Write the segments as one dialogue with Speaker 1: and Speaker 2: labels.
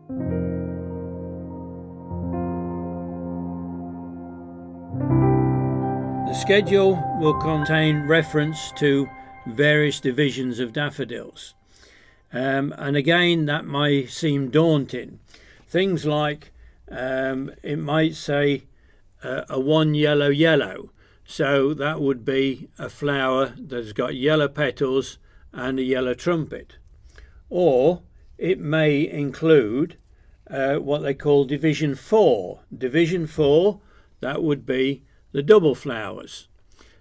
Speaker 1: The schedule will contain reference to various divisions of daffodils. And again, that may seem daunting. Things like it might say a one yellow yellow. So that would be a flower that's got yellow petals and a yellow trumpet. Or it may include what they call division 4. Division 4, that would be the double flowers.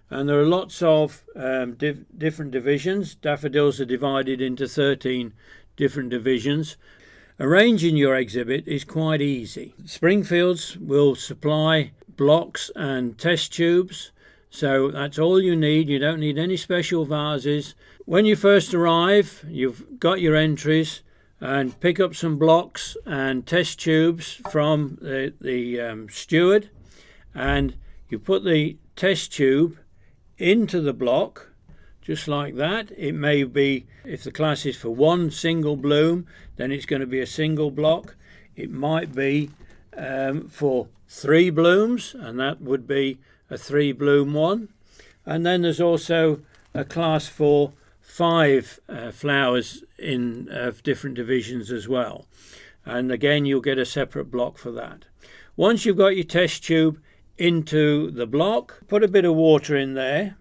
Speaker 1: And there are lots of different divisions. Daffodils are divided into 13 different divisions. Arranging your exhibit is quite easy. Springfields will supply blocks and test tubes, so that's all you need. You don't need any special vases. When you first arrive, you've got your entries, and pick up some blocks and test tubes from the steward, and you put the test tube into the block just like that. It may be, if the class is for one single bloom, then it's going to be a single block. It might be for 3 blooms, and that would be a 3 bloom one. And then there's also a class for 5 flowers of different divisions as well, and again you'll get a separate block for that. Once you've got your test tube into the block, put a bit of water in there,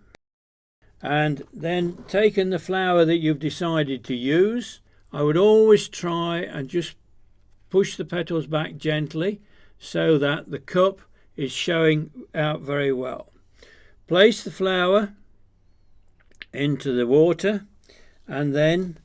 Speaker 1: and then taking the flower that you've decided to use, I would always try and just push the petals back gently so that the cup is showing out very well. Place the flower into the water, and then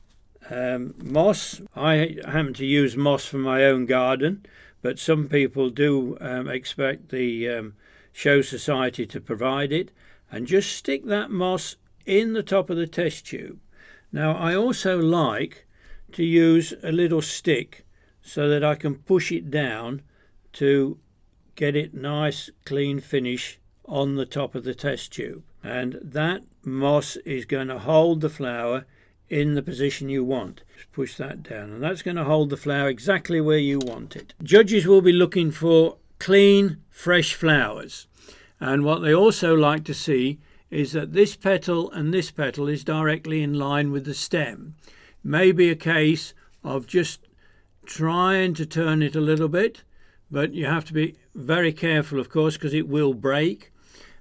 Speaker 1: moss. I happen to use moss from my own garden, but some people do expect the show society to provide it, and just stick that moss in the top of the test tube. Now I also like to use a little stick so that I can push it down to get it nice clean finish on the top of the test tube, and that moss is going to hold the flower in the position you want. Just push that down, and that's going to hold the flower exactly where you want it. Judges will be looking for clean, fresh flowers, and what they also like to see is that this petal and this petal is directly in line with the stem. Maybe a case of just trying to turn it a little bit, but you have to be very careful, of course, because it will break.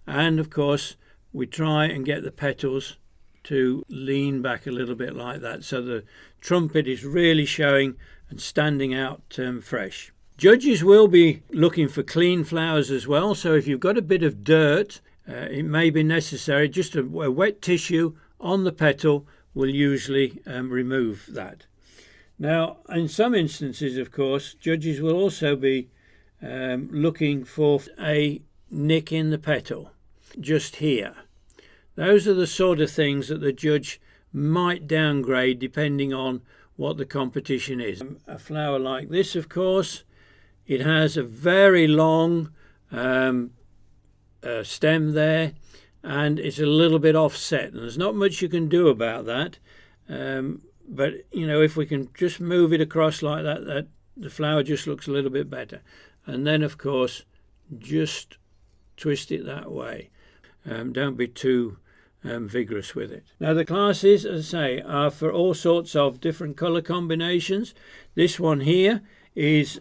Speaker 1: And of course we try and get the petals to lean back a little bit like that, so the trumpet is really showing and standing out fresh. Judges will be looking for clean flowers as well, so if you've got a bit of dirt, it may be necessary. Just a wet tissue on the petal will usually remove that. Now, in some instances, of course, judges will also be looking for a nick in the petal, just here. Those are the sort of things that the judge might downgrade depending on what the competition is. A flower like this, of course, it has a very long stem there, and it's a little bit offset, and there's not much you can do about that. But you know, if we can just move it across like that, the flower just looks a little bit better. And then of course just twist it that way. Don't be too vigorous with it. Now the classes, as I say, are for all sorts of different colour combinations. This one here is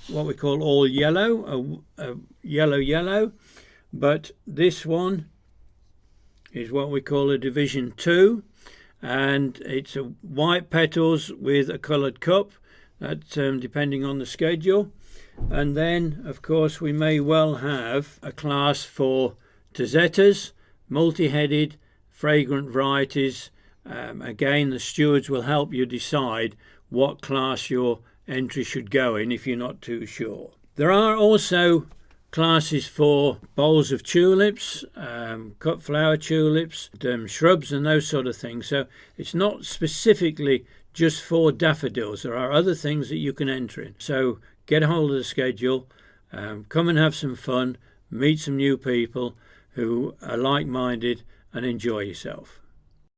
Speaker 1: what we call all yellow, a yellow, but this one is what we call a division 2, and it's a white petals with a coloured cup. That's depending on the schedule. And then of course we may well have a class for Tozettas, multi-headed, fragrant varieties. Again, the stewards will help you decide what class your entry should go in if you're not too sure. There are also classes for bowls of tulips, cut flower tulips, shrubs and those sort of things. So it's not specifically just for daffodils. There are other things that you can enter in. So get a hold of the schedule, come and have some fun, meet some new people who are like-minded, and enjoy yourself.